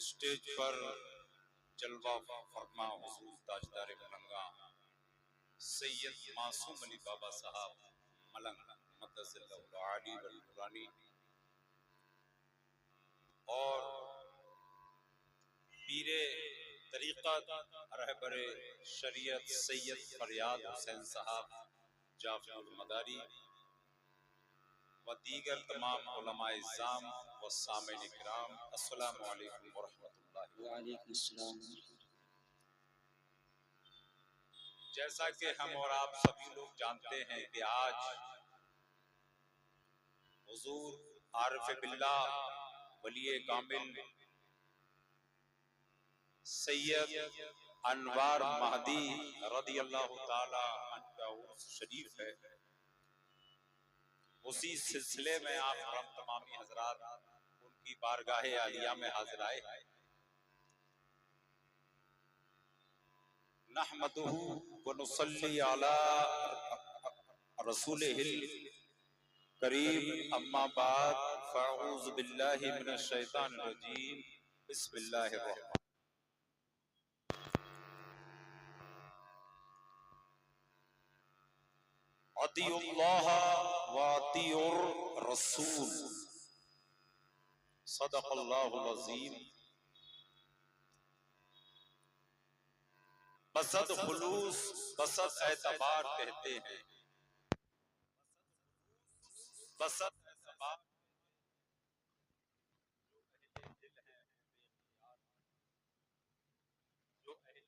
Stage پر جلوہ فرما حضور تاجدار ملنگا سید معصوم علی بابا صاحب ملنگ مقدس اللہ العالی والنورانی اور پیر طریقت رہبر شریعت سید فریاد حسین صاحب جعفر المداری و دیگر تمام علماء اعظام و سامعین کرام، السلام علیکم ورحمۃ اللہ۔ وعلیکم السلام۔ جیسا کہ ہم اور آپ سبھی لوگ جانتے ہیں کہ آج حضور عارف باللہ ولی کامل سید انوار مہدی رضی اللہ تعالی عنہ کا عرس شریف ہے۔ اسی سلسلے میں آپ ہم تمامی حضرات ان کی بارگاہ عالیہ میں حاضر آئے ہیں۔ نحمدہ ونصلی علی رسولہ الکریم، اما بعد فاعوذ باللہ من الشیطان الرجیم، بسم اللہ الرحمن۔ اطیعوا اللہ واطیعوا الرسول، صدق اللہ العظیم۔ بسط خلوص بسط اعتبار کہتے ہیں، بسط اعتبار جو اہل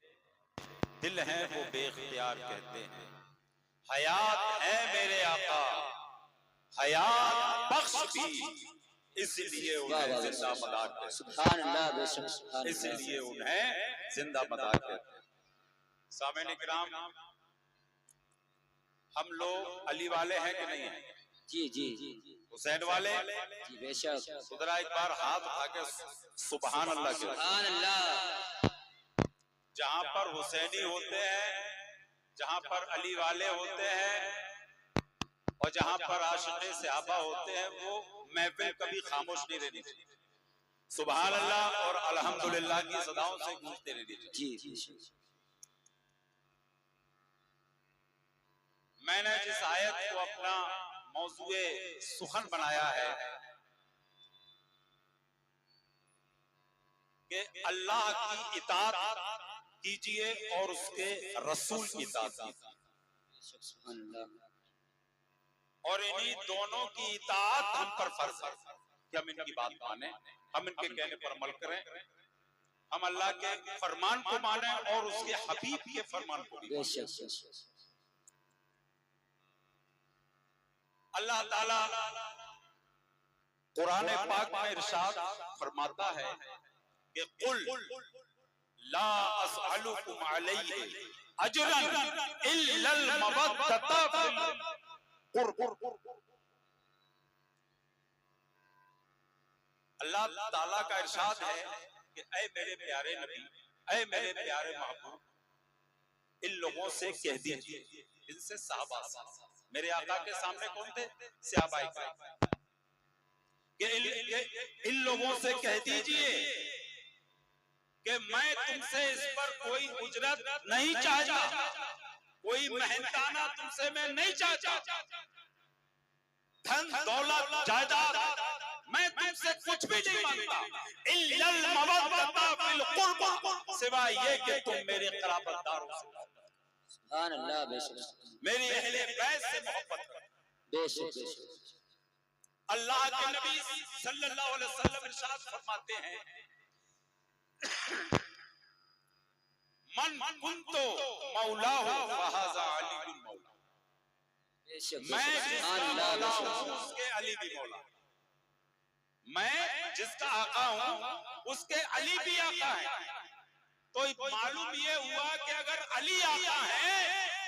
دل ہیں وہ بے اختیار کہتے ہیں۔ حیات ہے میرے آقا حیات بخش بھی، اس لیے انہیں زندہ مدار کہتے ہیں۔ سبحان اللہ، بے شک سبحان اس اللہ۔ لیے انہیں زندہ مدار کہتے ہیں۔ سامعین کرام، ہم لوگ علی والے ہیں کہ نہیں ہیں؟ جی جی جی حسین والے؟ جی بے شک۔ ذرا ایک بار ہاتھ اٹھا کے سبحان اللہ کہتے ہیں۔ سبحان اللہ۔ جہاں پر حسینی ہوتے ہیں، جہاں پر علی والے ہوتے ہیں اور جہاں پر عاشق صحابہ ہوتے ہیں، وہ محفل کبھی خاموش نہیں رہنی چاہیے۔ سبحان اللہ اور الحمدللہ کی صداؤں سے گونجتے رہنی چاہیے۔ جی بے شک۔ میں نے جس آیت کو اپنا موضوع سخن بنایا ہے کہ اللہ کی اطاعت کیجئے اور اس کے رسول کی اطاعت کیجئے، سبحان اللہ۔ اور انہی دونوں کی اطاعت ہم پر فرض ہے کہ ہم ان کی بات مانیں، ہم ان کے کہنے پر عمل کریں، ہم اللہ کے فرمان کو مانیں اور اس کے حبیب کے فرمان کو بھی بے مانیں۔ شک بے شک۔ اللہ تعالی قرآن پاک میں ارشاد فرماتا ہے کہ قل لا اسألکم علیہ اجرا الا المودۃ فی القرب۔ اللہ تعالیٰ کا ارشاد ہے کہ اے میرے پیارے نبی، اے میرے پیارے محبوب، ان لوگوں سے کہہ دیجئے، ان سے صحابہ سے، میرے آقا کے سامنے کون تھے؟ صحابہ کرام، کہ ان لوگوں سے کہہ دیجئے کہ میں تم سے اس پر کوئی اجرت نہیں چاہتا، کوئی محنتانہ تم سے میں نہیں چاہتا، دھن دولت جائیداد میں تم سے کچھ بھی نہیں مانگتا، الا المودۃ فی القربى، سوائے یہ کہ تم میرے قرابت داروں سے سبحان اللہ، بے شک میری اہل بیت سے محبت کرو۔ بے شک بے شک۔ اللہ کے نبی صلی اللہ علیہ وسلم ارشاد فرماتے ہیں من کنت مولاہ فہذا علی المولا، بے شک میں جس کا سبحان اللہ، مولا بے ہوں شک۔ اس کے علی بھی مولا، میں جس کا آقا ہوں اس کے علی بھی آقا ہے۔ تو معلوم یہ ہوا کہ اگر علی آقا ہے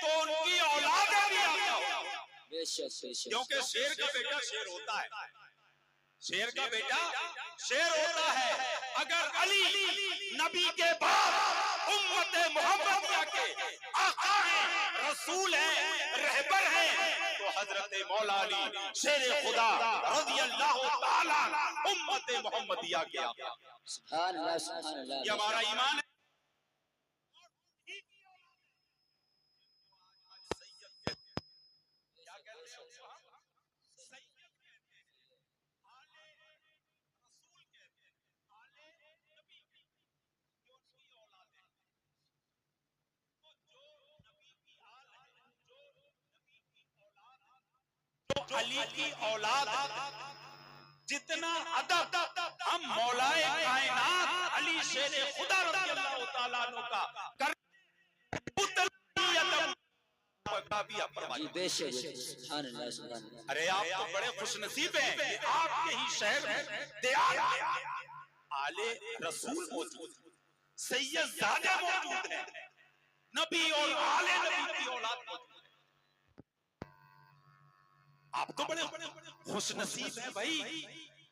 تو ان کی اولادیں بھی آقا ہوں، بے شک بے شک۔ کیونکہ شیر کا بیٹا شیر ہوتا ہے، شیر کا بیٹا شیر ہوتا ہے۔ اگر علی نبی کے بعد امت محمدیہ کے آقا ہیں، رسول ہیں، رہبر ہیں، تو حضرت مولا علی شیر خدا رضی اللہ تعالی امت محمدیہ کے آقا۔ سبحان اللہ سبحان اللہ یہ ہمارا ایمان ہے. علی کی اولاد جتنا ادب ہم مولائے کائنات علی شیر خدا رضی اللہ تعالیٰ عنہ کا کر جی بے شک سبحان اللہ سبحان اللہ. ارے آپ تو بڑے خوش نصیب ہیں کہ آپ کے ہی شہر میں دیار آلے رسول موجود ہیں, سید زادے موجود ہیں, نبی اور آلے نبی کی اولاد موجود ہے. آپ تو بڑے خوش نصیب ہیں بھائی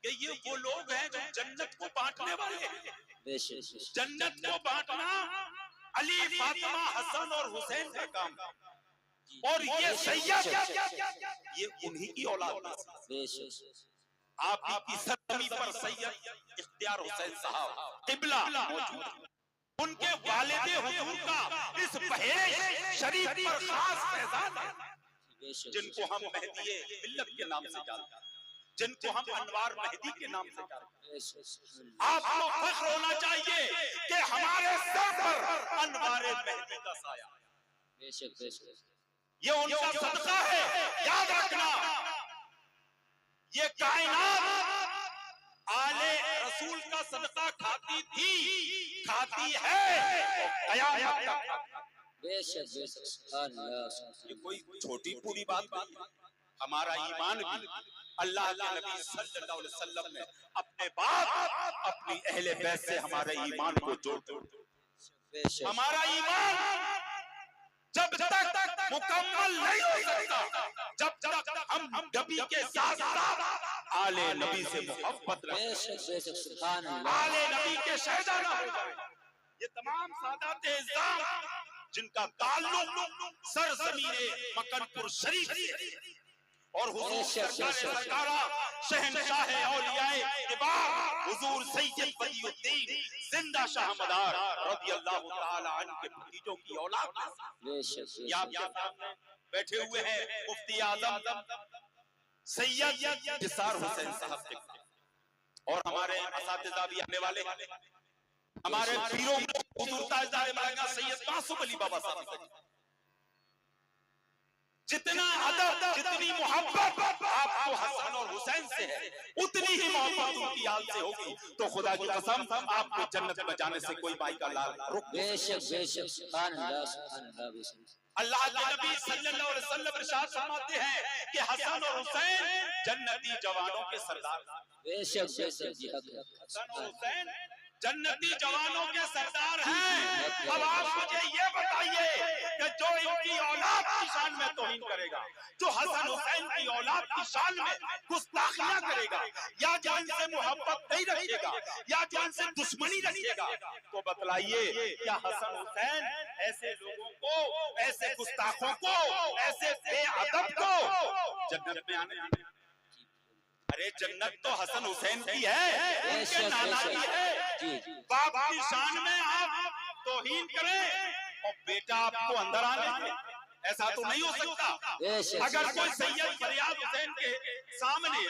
کہ یہ وہ لوگ ہیں جو جنت کو بانٹنے والے ہیں. بے شک جنت کو بانٹنا علی فاطمہ حسن اور حسین کا کام, اور یہ سید یہ انہی کی اولاد ہے. بے شک آپ کی سرزمین پر سید اختیار حسین صاحب قبلہ موجود ہیں. ان کے والد حضور کا اس بہیش شریف پر خاص فیضان ہے, جن کو ہم مہدی ملت کے نام سے جانتے ہیں, جن کو ہم انوار مہدی کے نام سے جانتے ہیں. آپ کو فخر ہونا چاہیے کہ ہمارے سر پر انوار مہدی کا سایہ, بے شک بے شک یہ ان کا صدقہ ہے. یاد رکھنا یہ کائنات آلے رسول کا صدقہ کھاتی تھی, کھاتی ہے, قیامت تک. بے شک سبحان اللہ. یہ کوئی چھوٹی پوری بات نہیں. ہمارا ایمان بھی اللہ کے نبی صلی اللہ علیہ وسلم نے اپنے باپ اپنی اہل بیت سے ہمارے ایمان کو جوڑ دو. ہمارا ایمان جب تک مکمل نہیں ہو سکتا جب تک ہم نبی کے ساتھ آل نبی سے محبت رکھیں, سبحان اللہ. آل نبی کے شہدا نہ ہو جائیں. یہ تمام سادات اعظام جن کا تعلق سرزمین مکن پور شریف سے اور حضور سرکارہ شہنشاہ اولیاء کبار حضور سید ولی الدین زندہ شاہ مدار رضی اللہ تعالی عنہ کے بھتیجوں کی اولاد میں سے. یہ آپ کے سامنے بیٹھے ہوئے ہیں مفتی اعظم سید نثار حسین صاحب کے, اور ہمارے اساتذہ بھی آنے والے ہیں, ہمارے پیروں حضور تاجدار مولانا سید معصوم علی بابا صاحب. جتنا ادب جتنی محبت آپ کو حسن اور حسین سے ہے اتنی ہی محبت ان کی آل سے ہوگی تو خدا کی قسم آپ کو جنت میں جانے سے کوئی بھائی کا لال رک. بے شک سبحان اللہ سبحان اللہ. اللہ کے نبی صلی اللہ علیہ وسلم ارشاد فرماتے ہیں کہ حسن اور حسین جنتی جوانوں کے سردار. بے شک حسن اور حسین جنتی جوانوں کے سردار ہیں. اب آپ مجھے یہ بتائیے کہ جو ان کی اولاد کی شان میں توہین کرے گا, جو حسن حسین کی اولاد کی شان میں گستاخیاں کرے گا, یا جو ان سے محبت نہیں رکھے گا, یا جو ان سے دشمنی رکھے گا, تو بتلائیے کیا حسن حسین ایسے لوگوں کو, ایسے گستاخوں کو, ایسے بے ادب کو جنت میں آنے دیں؟ ارے جنت تو حسن حسین کی ہے, ان کے نانا کی ہے. باپ کی شان میں آپ توہین کریں اور بیٹا آپ کو اندر آنے دیں, ایسا تو نہیں ہو سکتا. اگر کوئی سید فریاد حسین کے سامنے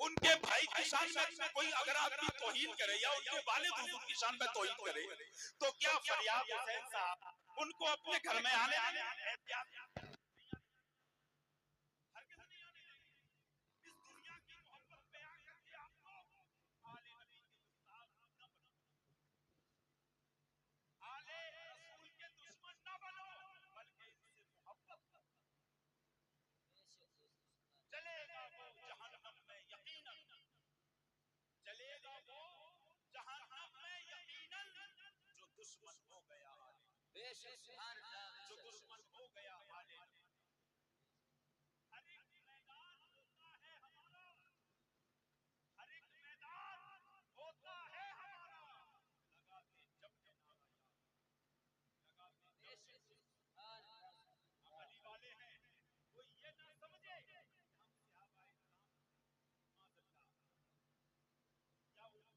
ان کے بھائی کی شان میں کوئی اگر آدمی توہین کرے یا ان کے والد حضور کی شان میں توہین کرے تو کیا فریاد حسین صاحب ان کو اپنے گھر میں آنے دیں؟ دشمن ہو گیا بے شک سبحان اللہ, جو دشمن ہو گیا ہر ایک میدان ہوتا ہے ہمارا, ہر ایک میدان ہوتا ہے ہمارا, لگاتے جب کے نعرہ لگاتے بے شک سبحان اللہ. ہم علی والے ہیں, کوئی یہ نہ سمجھے ہم صحابہ کرام ماذ اللہ یا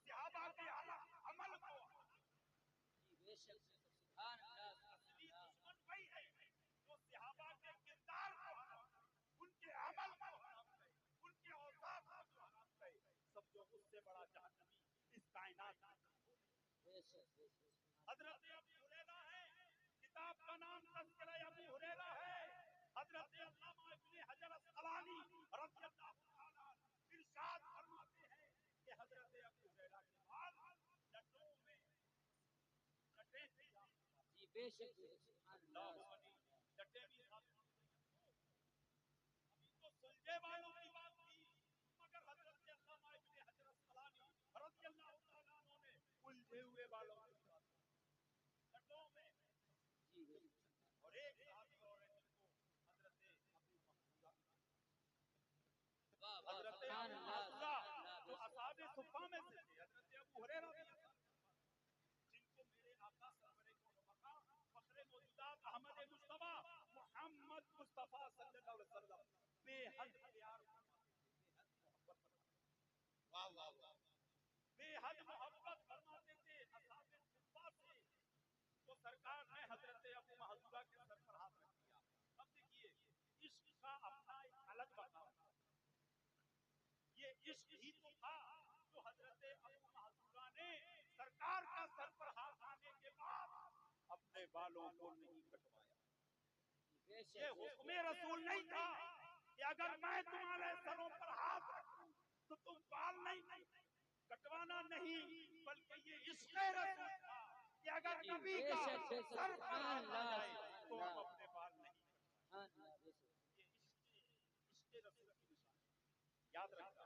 صحابہ کے عمل کو بے شک سبحان اللہ اصلی دشمن وہی ہے جو صحابہ کے کردار کو ان کے عمل کو حرام کرے ان کے اوصاف کو حرام کرے سمجھو اس سے بڑا جہنمی اس کائنات میں بے شک حضرت ابو ہریرہ ہے کتاب کا نام تذکرہ ابو ہریرہ ہے حضرت علامہ ابن حجر اسقلانی رضی اللہ تعالی عنہ ارشاد فرماتے ہیں کہ حضرت ابو ہریرہ کے بال لٹوں میں لٹے تھے جی بے شک سبحان اللہ لٹے بھی ابھی تو سلجھے والوں کی بات تھی مگر حضرت علامہ ابن حجر اسقلانی رضی اللہ تعالی عنہ نے الجھے ہوئے بالوں کی بات لٹوں میں جی اور ایک صحابی اور ہے جن کو حضرت ابو محذورہ حضرت ابو محذورہ جو اصحاب صفہ میں سے تھے حضرت ابو ہریرہ جن کو میرے آقا سرور مقام فخر موجودات احمد مصطفیٰ محمد مصطفیٰ صلی اللہ علیہ وسلم بے حد پیار واہ واہ واہ بے حد محبت فرماتے تھے اصحاب صفہ سے تو سرکار نے حضرت ابو محذورہ کے سر پر ہاتھ رکھ دیا اب دیکھیے عشق کا اپنا ایک الگ مقام یہ عشق ہی تو تھا جو حضرت ابو محذورہ نے سرکار کا سر پر ہاتھ آنے کے بعد اپنے بالوں کو نہیں کٹوایا یہ حکم رسول نہیں تھا کہ اگر میں تمہارے سروں پر ہاتھ رکھوں تو تم بال نہیں کٹوانا نہیں بلکہ یہ عشق رسول تھا کہ اگر کبھی کا سر پر ہاتھ آ جائے تو ہم اپنے بال نہیں یہ عشق رسول کی نشانی یاد رکھنا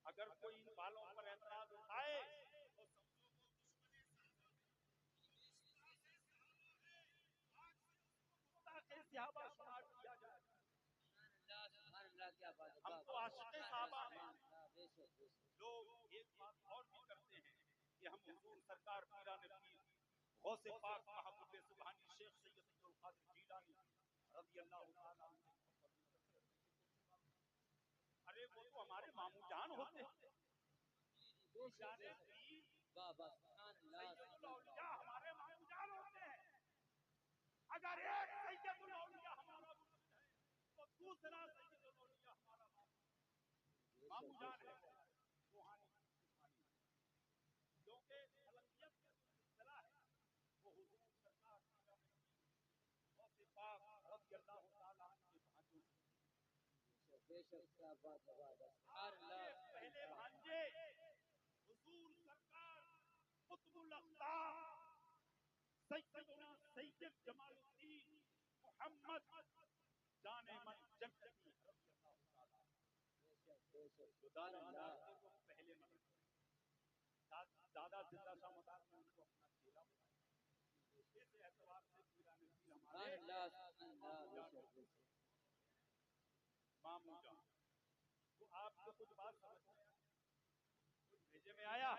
اگر کوئی ان بالوں پر اعتراض اٹھائے تو سمجھو وہ دشمن صحابہ شمار کیا جائے سبحان اللہ کیا بات ہے ہم تو عاشق صحابہ ہیں لوگ ایک بات اور بھی کرتے ہیں کہ ہم حضور سرکار پیران پیر غوث پاک محبوب سبحانی شیخ سید عبد القادر جیلانی رضی اللہ تعالی عنہ ارے وہ تو ہمارے ماموں جان ہوتے ہیں واہ واہ سبحان اللہ سید الاولیاء ہمارے ماموں جان ہوتے ہیں اگر ایک سید الاولیاء ہمارا مرشد ہے تو دوسرا سید الاولیاء ہمارا ماموں جان ہے روحانی کیونکہ ملکیت کا جو سلسلہ ہے وہ حضور سرکار غوث پاک رضی اللہ تعالی عنہ کے بھانجوں بے شک کیا بات ہے سبحان اللہ پہلے بھانجے حضور سرکار قطب الاقطاب سیدنا سید جمال الدین محمد جان من جنتی رضی اللہ تعالی جو دادا مدار تھے وہ پہلے مرد دادا زندہ شاہ مدار نے ان کو اپنا چیلا بنایا اس اعتبار سے پیران پیر ہمارے ماموں جان وہ آپ کو کچھ بات سمجھ میں بھیجے میں آیا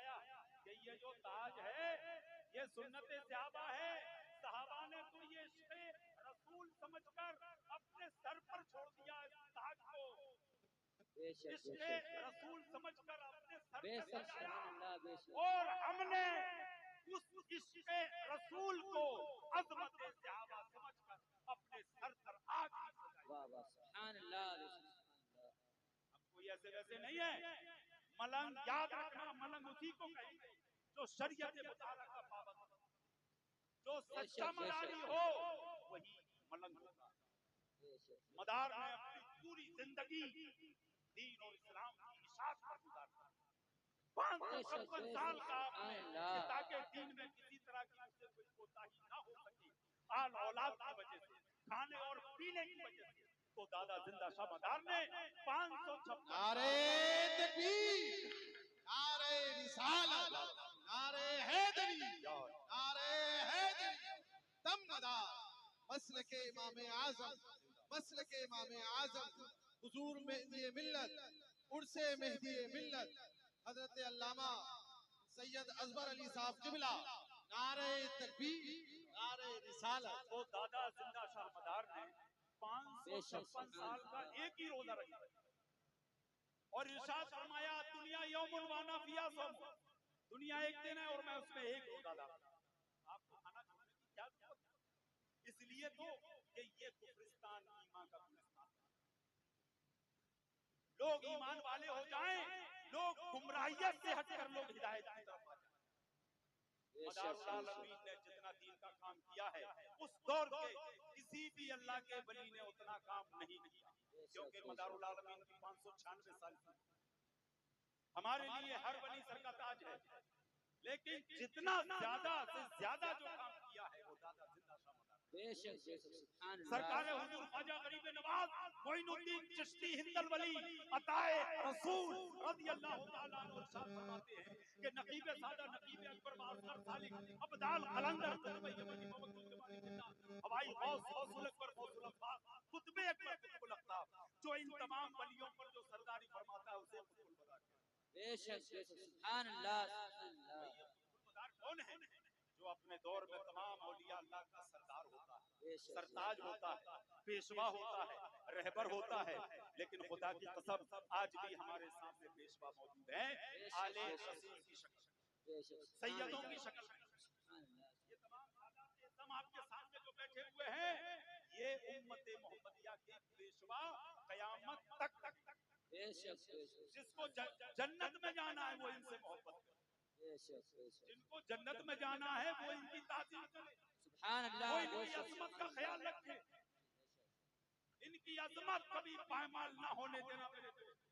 کہ یہ جو تاج ہے یہ سنت صحابہ ہے صحابہ نے تو یہ عشق رسول سمجھ کر اپنے سر پر چھوڑ دیا تاج کو عشق رسول سمجھ کر اپنے سر پر سجایا اور ہم نے اس عشق رسول کو عظمت صحابہ سمجھ کر اپنے سر پر آگ سجایا واہ واہ سبحان اللہ ہم کوئی ایسے ویسے نہیں ہے ملنگ یاد رکھنا ملنگ اسی کو کہیں گے جو شریعت مطالعہ کا پابند ہو جو سچا مداری ہو وہی ملنگ ہوگا مدار نے اپنی پوری زندگی دین اور اسلام کی اشاعت پر گزارا 556 سال کا تاکہ دین میں کسی طرح کی اس سے کوئی کوتاہی نہ ہو سکے آل اولاد کی وجہ سے کھانے اور پینے کی وجہ سے تو دادا زندہ شاہ مدار نے 556 نعرہ تکبیر نعرہ رسالت نعرہ حیدری نعرہ حیدری دم ندار مسلک امام اعظم مسلک امام اعظم حضور مہدی ملت عرس مہدی ملت حضرت علامہ سید اصغر علی صاحب قبلہ نعرہ تکبیر نعرہ رسالت وہ دادا زندہ شاہ مدار نے 556 سال کا ایک ہی روزہ رکھا اور ارشاد فرمایا دنیا یوم وانا فیہا صوم دنیا ایک دن ہے اور میں اس میں ایک ہو ڈالا، آپ کو کھانا چھوڑنے کی کیا ضرورت ہے؟ اس لیے تو کہ یہ کفرستان ایمان کا گلستان، لوگ ایمان والے ہو جائیں، لوگ گمراہیت سے ہٹ کر لوگ ہدایت کی طرف آ جائیں۔ مدار العالمین نے جتنا دین کا کام کیا ہے اس دور کے کسی بھی اللہ کے ولی نے اتنا کام نہیں کیا، کیونکہ مدار العالمین کی 596 سال کی ہمارے لیے ہر ولی سر کا تاج ہے، لیکن جتنا زیادہ سے زیادہ جو کام کیا ہے وہ دادا زندہ شاہ مدار سرکار حضور خواجہ غریب نواز معین الدین چشتی ہند الولی عطائے رسول رضی اللہ تعالیٰ عنہ ارشاد فرماتے ہیں کہ نقیب سادہ نقیب اکبر معصر صالح ابدال قلندر قطب یمنی موجود جمالی جنہ ہوائی غوث غوث الاکبر غوث الانفاق قطب اکبر قطب الاقطاب، جو ان تمام ولیوں پر جو سرداری فرماتا ہے اسے قطب البدار کہتے ہیں۔ بے شک سبحان اللہ سبحان اللہ۔ قطب البدار کون ہے؟ جو اپنے دور میں تمام اولیاء اللہ کا سردار ہوتا ہے، سرتاج ہوتا ہے، پیشوا ہوتا ہے، رہبر ہوتا ہے، لیکن خدا کی قسم آج بھی ہمارے سامنے پیشوا موجود ہیں آلے رسول کی شکل، سیدوں کی شکل میں۔ یہ تمام سادات اعظم آپ کے سامنے جو بیٹھے ہوئے ہیں یہ امت محمدیہ کے پیشوا قیامت تک، جس کو جنت میں جانا ہے وہ ان سے محبت کرے، جن کو جنت میں جانا ہے وہ ان کی تعظیم کرے، سبحان اللہ، وہ ان کی عظمت کا خیال رکھے، ان کی عظمت کبھی پائمال نہ ہونے دینا میرے دوست۔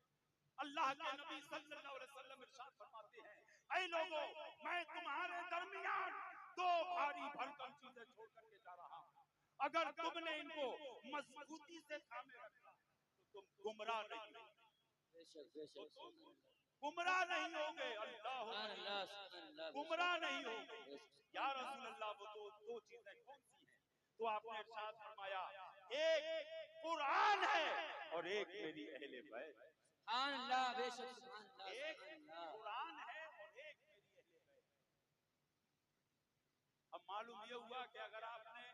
اللہ کے نبی صلی اللہ علیہ وسلم ارشاد فرماتے ہیں اے لوگوں میں تمہارے درمیان دو بھاری بھرکم چیزیں چھوڑ کر کے جا رہا ہوں، اگر تم نے ان کو مضبوطی سے تھامے رکھا تو تم گمراہ نہیں ہوگے، گمراہ نہیں ہوگے، اللہ گمراہ نہیں ہوگے۔ یا رسول اللہ وہ دو چیزیں کون سی ہیں؟ تو آپ نے ارشاد فرمایا ایک قرآن ہے اور ایک میری اہل بیت۔ سبحان اللہ، بے شک سبحان اللہ، ایک قرآن ہے اور ایک میری اہل بیت۔ اب معلوم یہ ہوا کہ اگر آپ نے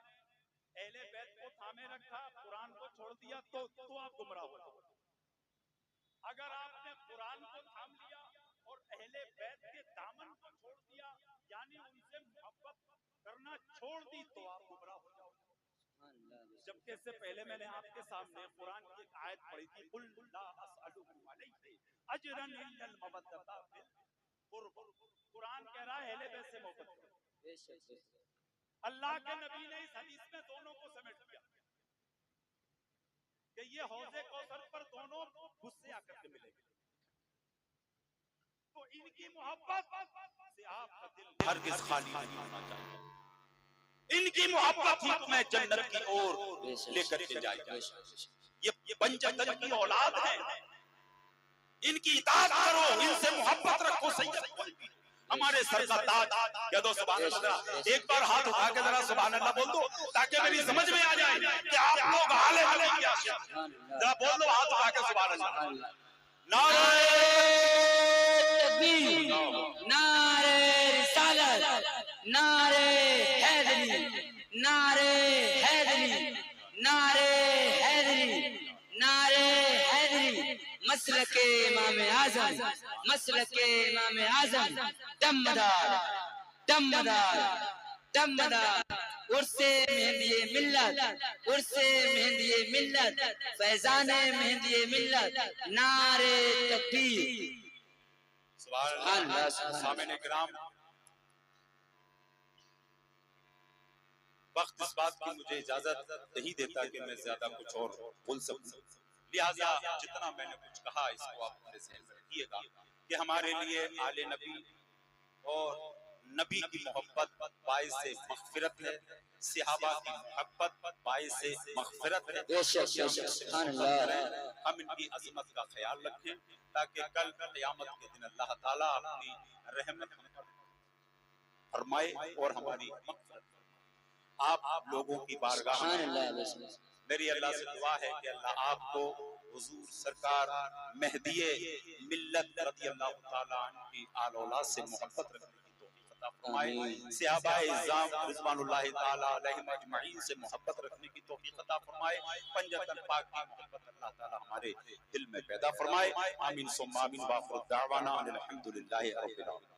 اہل بیت کو تھامے رکھا، قرآن کو چھوڑ دیا تو آپ گمراہ ہو جاؤ۔ اگر آپ نے قرآن کو تھام لیا اور اہل بیت کے دامن کو چھوڑ دیا یعنی ان سے محبت کرنا چھوڑ دی تو آپ گمراہ ہو جاؤ۔ جبکہ اس سے پہلے میں نے آپ کے سامنے قرآن کی ایک آیت پڑھی تھی قل لا اسألکم علیہ اجرا الا المودۃ فی القربى، قرآن کہہ رہا ہے اہل بیت سے محبت کرو۔ اللہ کے نبی نے اس حدیث میں دونوں کو سمیٹ دیا کہ یہ حوض کوثر پر دونوں غصے آ کر کے ملیں گے، تو ان کی محبت سے آپ کا دل ہرگز خالی نہیں ہونا چاہیے، ان کی محبت ہی تمہیں جنت کی اور لے کر کے جائے گا۔ یہ بنجتن کی اولاد ہے، ان کی اطاعت کرو، ان سے محبت رکھو۔ سید کوئی بھی ہمارے سر کا تاج کہہ دو سبحان اللہ، ایک بار ہاتھ اٹھا کے ذرا سبحان اللہ بول دو تاکہ میری سمجھ میں آ جائے کہ آپ لوگ حال نبی کیا شیخ، ذرا بول دو ہاتھ اٹھا کے سبحان اللہ۔ نعرہ تکبیر، نعرہ رسالت، نعرہ حیدری، نعرہ حیدری، نعرہ حیدری، نعرہ حیدری، مسلک امام اعظم، مسلک امام اعظم، دمدار دمدار دمدار، عرس مہندی ملت، عرس مہندی ملت، فیضان مہندی ملت، نعرہ تکبیر۔ سبحان اللہ۔ سامعین کرام، وقت اس بات کی مجھے اجازت نہیں دیتا کہ میں زیادہ کچھ اور بول سکوں، لہٰذا جتنا میں نے کچھ کہا اس کو آپ اپنے ذہن میں رکھیے گا کہ ہمارے لیے آل نبی اور نبی کی محبت باعث مغفرت ہے، صحابہ کی محبت باعث مغفرت ہے۔ ہم ان کی عظمت کا خیال رکھیں تاکہ کل قیامت کے دن اللہ تعالیٰ اپنی رحمت فرمائے اور ہماری مغفرت۔ آپ لوگوں کی بارگاہ میں میری اللہ سے دعا ہے کہ اللہ آپ کو حضور سرکار مہدی ملت رضی اللہ تعالیٰ عنہ کی آل اولاد سے محبت رکھنے کی توفیق عطا فرمائے، صحابہ اعظام رضوان اللہ تعالیٰ علیہم اجمعین سے محبت رکھنے کی توفیق عطا فرمائے، پنجتن پاک کی محبت اللہ تعالیٰ ہمارے دل میں پیدا فرمائے۔ آمین ثم آمین، وآخر دعوانا ان الحمد للہ رب العالمین۔